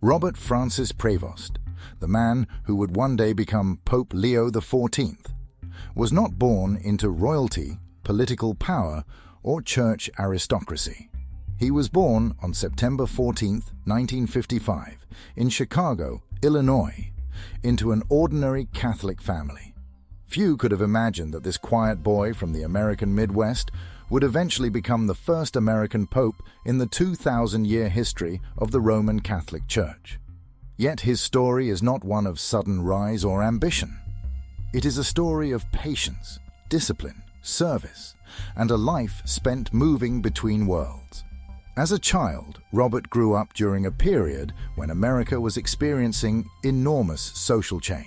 Robert Francis Prevost, the man who would one day become Pope Leo XIV, was not born into royalty, political power, or church aristocracy. He was born on September 14, 1955, in Chicago, Illinois, into an ordinary Catholic family. Few could have imagined that this quiet boy from the American Midwest would eventually become the first American pope in the 2,000-year history of the Roman Catholic Church. Yet his story is not one of sudden rise or ambition. It is a story of patience, discipline, service, and a life spent moving between worlds. As a child, Robert grew up during a period when America was experiencing enormous social change.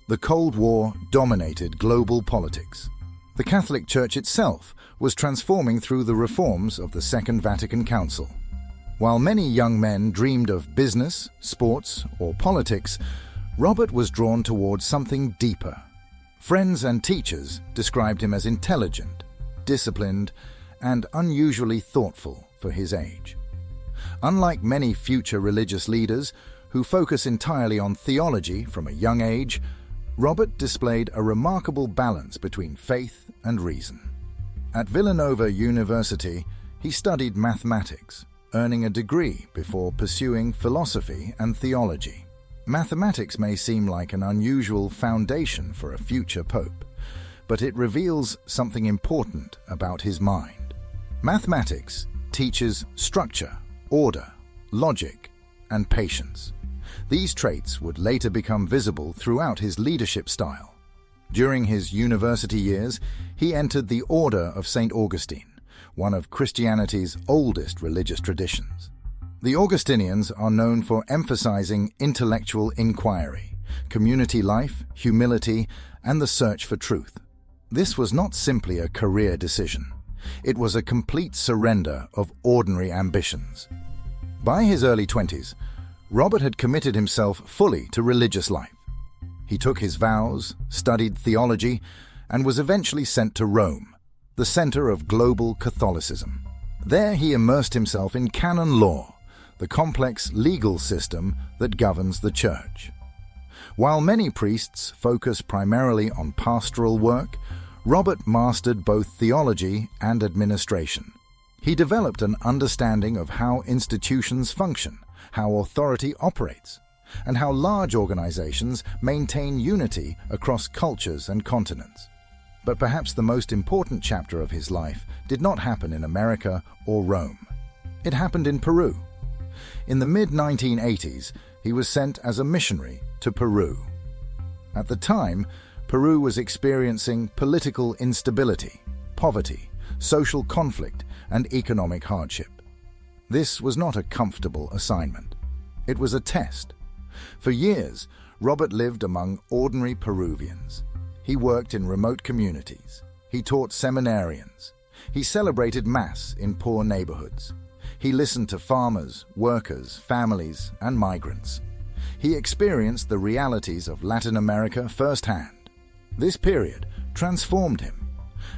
The Cold War dominated global politics. The Catholic Church itself was transforming through the reforms of the Second Vatican Council. While many young men dreamed of business, sports, or politics, Robert was drawn towards something deeper. Friends and teachers described him as intelligent, disciplined, and unusually thoughtful for his age. Unlike many future religious leaders who focus entirely on theology from a young age, Robert displayed a remarkable balance between faith and reason. At Villanova University, he studied mathematics, earning a degree before pursuing philosophy and theology. Mathematics may seem like an unusual foundation for a future pope, but it reveals something important about his mind. Mathematics teaches structure, order, logic, and patience. These traits would later become visible throughout his leadership style. During his university years, he entered the Order of St. Augustine, one of Christianity's oldest religious traditions. The Augustinians are known for emphasizing intellectual inquiry, community life, humility, and the search for truth. This was not simply a career decision. It was a complete surrender of ordinary ambitions. By his early 20s, Robert had committed himself fully to religious life. He took his vows, studied theology, and was eventually sent to Rome, the center of global Catholicism. There he immersed himself in canon law, the complex legal system that governs the Church. While many priests focus primarily on pastoral work, Robert mastered both theology and administration. He developed an understanding of how institutions function, how authority operates, and how large organizations maintain unity across cultures and continents. But perhaps the most important chapter of his life did not happen in America or Rome. It happened in Peru. In the mid-1980s, he was sent as a missionary to Peru. At the time, Peru was experiencing political instability, poverty, social conflict, and economic hardship. This was not a comfortable assignment. It was a test. For years, Robert lived among ordinary Peruvians. He worked in remote communities. He taught seminarians. He celebrated Mass in poor neighborhoods. He listened to farmers, workers, families, and migrants. He experienced the realities of Latin America firsthand. This period transformed him.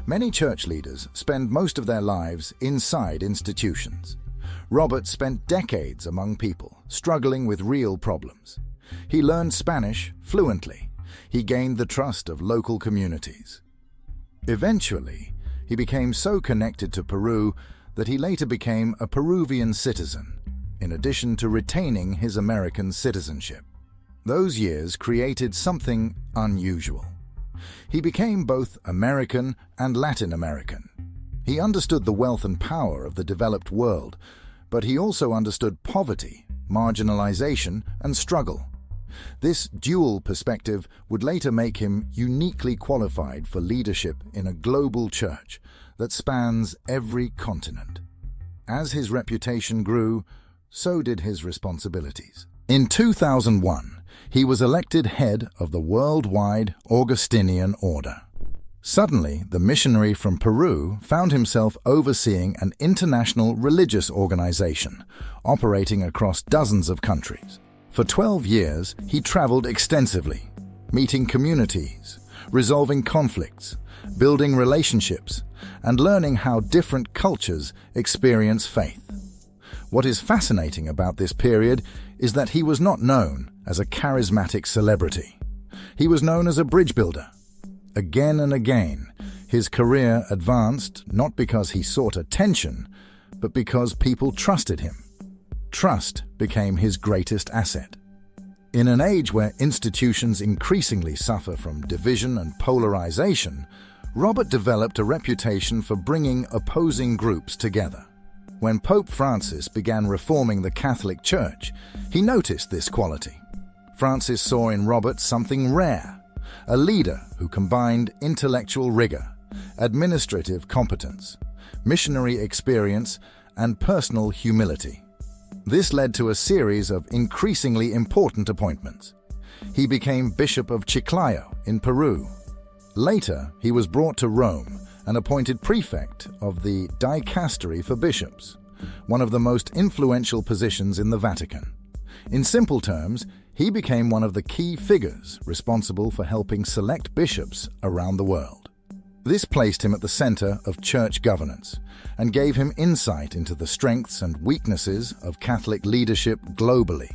Many church leaders spend most of their lives inside institutions. Robert spent decades among people, struggling with real problems. He learned Spanish fluently. He gained the trust of local communities. Eventually, he became so connected to Peru that he later became a Peruvian citizen, in addition to retaining his American citizenship. Those years created something unusual. He became both American and Latin American. He understood the wealth and power of the developed world, but he also understood poverty, marginalization, and struggle. This dual perspective would later make him uniquely qualified for leadership in a global church that spans every continent. As his reputation grew, so did his responsibilities. In 2001, he was elected head of the worldwide Augustinian Order. Suddenly, the missionary from Peru found himself overseeing an international religious organization operating across dozens of countries. For 12 years, he traveled extensively, meeting communities, resolving conflicts, building relationships, and learning how different cultures experience faith. What is fascinating about this period is that he was not known as a charismatic celebrity. He was known as a bridge builder. Again and again, his career advanced not because he sought attention, but because people trusted him. Trust became his greatest asset. In an age where institutions increasingly suffer from division and polarization, Robert developed a reputation for bringing opposing groups together. When Pope Francis began reforming the Catholic Church, he noticed this quality. Francis saw in Robert something rare, a leader who combined intellectual rigor, administrative competence, missionary experience, and personal humility. This led to a series of increasingly important appointments. He became Bishop of Chiclayo in Peru. Later, he was brought to Rome and appointed prefect of the dicastery for bishops, one of the most influential positions in the Vatican. In simple terms, he became one of the key figures responsible for helping select bishops around the world. This placed him at the center of church governance and gave him insight into the strengths and weaknesses of Catholic leadership globally.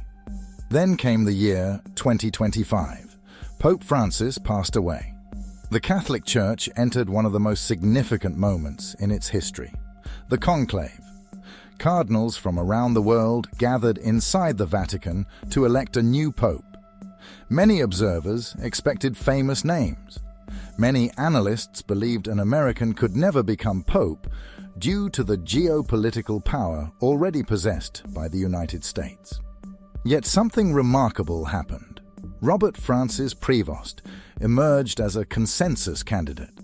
Then came the year 2025. Pope Francis passed away. The Catholic Church entered one of the most significant moments in its history, the conclave. Cardinals from around the world gathered inside the Vatican to elect a new pope. Many observers expected famous names. Many analysts believed an American could never become pope due to the geopolitical power already possessed by the United States. Yet something remarkable happened. Robert Francis Prevost emerged as a consensus candidate.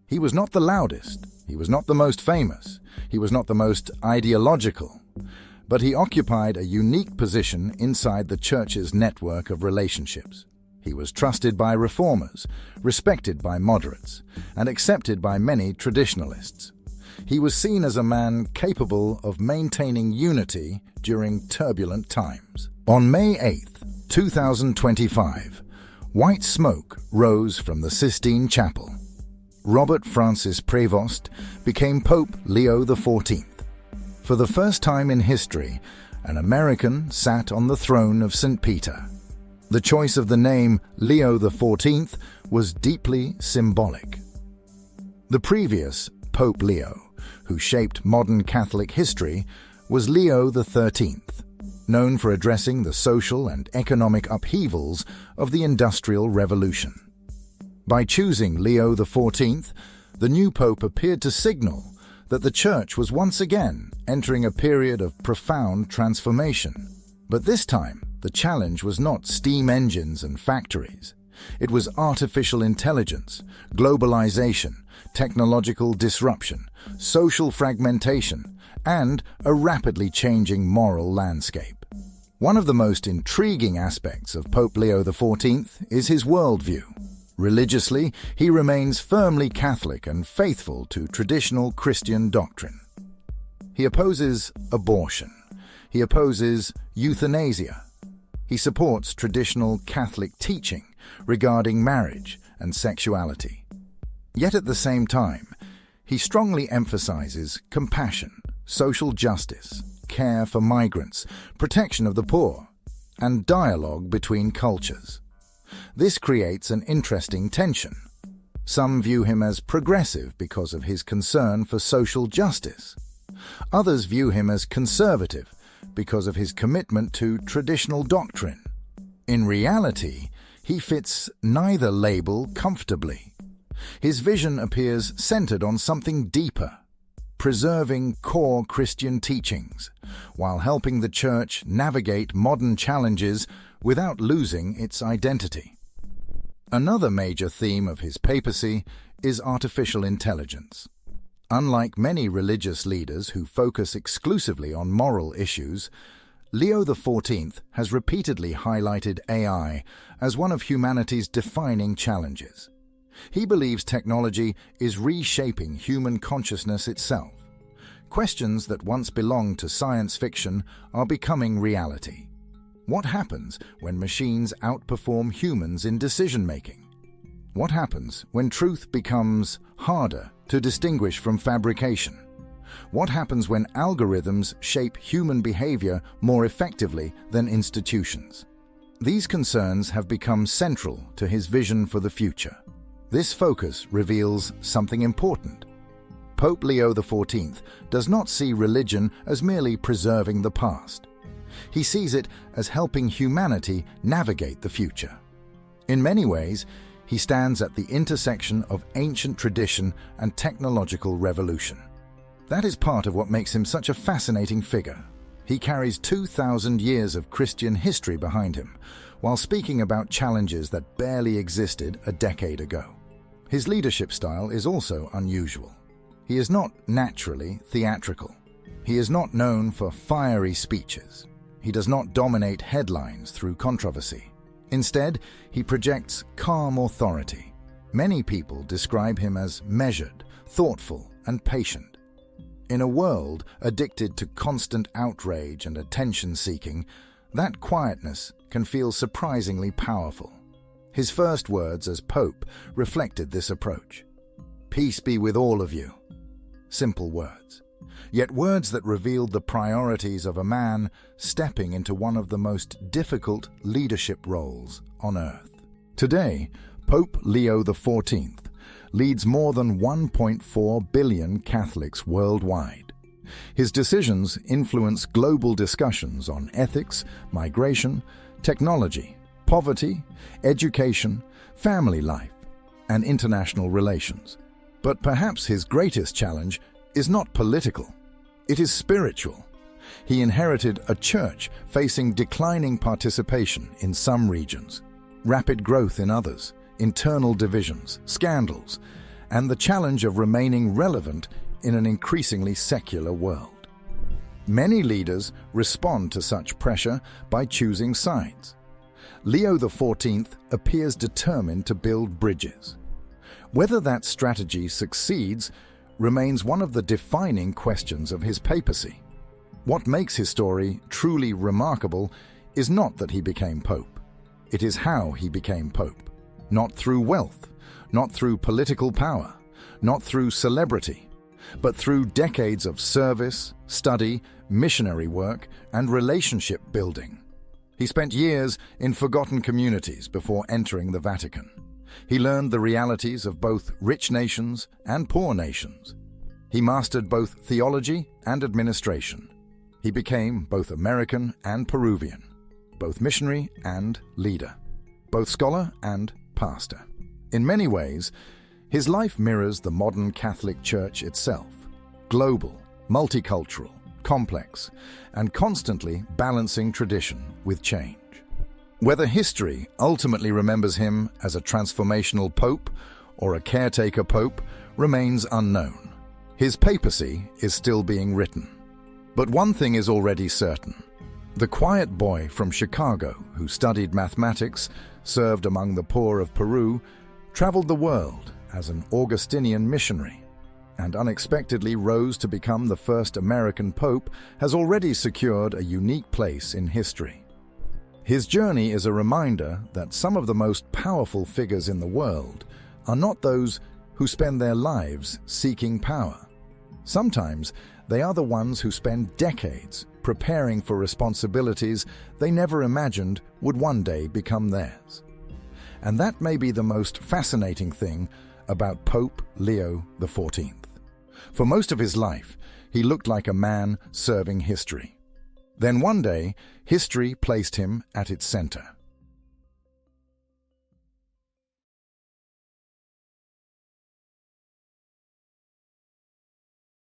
He was not the loudest, he was not the most famous, he was not the most ideological, but he occupied a unique position inside the Church's network of relationships. He was trusted by reformers, respected by moderates, and accepted by many traditionalists. He was seen as a man capable of maintaining unity during turbulent times. On May 8th, 2025, white smoke rose from the Sistine Chapel. Robert Francis Prevost became Pope Leo XIV. For the first time in history, an American sat on the throne of St. Peter. The choice of the name Leo XIV was deeply symbolic. The previous Pope Leo, who shaped modern Catholic history, was Leo XIII, known for addressing the social and economic upheavals of the Industrial Revolution. By choosing Leo XIV, the new pope appeared to signal that the Church was once again entering a period of profound transformation. But this time, the challenge was not steam engines and factories. It was artificial intelligence, globalization, technological disruption, social fragmentation, and a rapidly changing moral landscape. One of the most intriguing aspects of Pope Leo XIV is his worldview. Religiously, he remains firmly Catholic and faithful to traditional Christian doctrine. He opposes abortion. He opposes euthanasia. He supports traditional Catholic teaching regarding marriage and sexuality. Yet at the same time, he strongly emphasizes compassion, social justice, care for migrants, protection of the poor, and dialogue between cultures. This creates an interesting tension. Some view him as progressive because of his concern for social justice. Others view him as conservative because of his commitment to traditional doctrine. In reality, he fits neither label comfortably. His vision appears centered on something deeper, preserving core Christian teachings, while helping the Church navigate modern challenges without losing its identity. Another major theme of his papacy is artificial intelligence. Unlike many religious leaders who focus exclusively on moral issues, Leo XIV has repeatedly highlighted AI as one of humanity's defining challenges. He believes technology is reshaping human consciousness itself. Questions that once belonged to science fiction are becoming reality. What happens when machines outperform humans in decision-making? What happens when truth becomes harder to distinguish from fabrication? What happens when algorithms shape human behavior more effectively than institutions? These concerns have become central to his vision for the future. This focus reveals something important. Pope Leo XIV does not see religion as merely preserving the past. He sees it as helping humanity navigate the future. In many ways, he stands at the intersection of ancient tradition and technological revolution. That is part of what makes him such a fascinating figure. He carries 2,000 years of Christian history behind him, while speaking about challenges that barely existed a decade ago. His leadership style is also unusual. He is not naturally theatrical. He is not known for fiery speeches. He does not dominate headlines through controversy. Instead, he projects calm authority. Many people describe him as measured, thoughtful, and patient. In a world addicted to constant outrage and attention-seeking, that quietness can feel surprisingly powerful. His first words as Pope reflected this approach. "Peace be with all of you." Simple words, yet words that revealed the priorities of a man stepping into one of the most difficult leadership roles on earth. Today, Pope Leo XIV leads more than 1.4 billion Catholics worldwide. His decisions influence global discussions on ethics, migration, technology, poverty, education, family life, and international relations. But perhaps his greatest challenge is not political. It is spiritual. He inherited a church facing declining participation in some regions, rapid growth in others, internal divisions, scandals, and the challenge of remaining relevant in an increasingly secular world. Many leaders respond to such pressure by choosing sides. Leo XIV appears determined to build bridges. Whether that strategy succeeds remains one of the defining questions of his papacy. What makes his story truly remarkable is not that he became pope. It is how he became pope. Not through wealth, not through political power, not through celebrity, but through decades of service, study, missionary work, and relationship building. He spent years in forgotten communities before entering the Vatican. He learned the realities of both rich nations and poor nations. He mastered both theology and administration. He became both American and Peruvian, both missionary and leader, both scholar and pastor. In many ways, his life mirrors the modern Catholic Church itself, global, multicultural, complex, and constantly balancing tradition with change. Whether history ultimately remembers him as a transformational pope or a caretaker pope remains unknown. His papacy is still being written. But one thing is already certain. The quiet boy from Chicago who studied mathematics, served among the poor of Peru, traveled the world as an Augustinian missionary, and unexpectedly rose to become the first American pope, has already secured a unique place in history. His journey is a reminder that some of the most powerful figures in the world are not those who spend their lives seeking power. Sometimes they are the ones who spend decades preparing for responsibilities they never imagined would one day become theirs. And that may be the most fascinating thing about Pope Leo XIV. For most of his life, he looked like a man serving history. Then one day, history placed him at its center.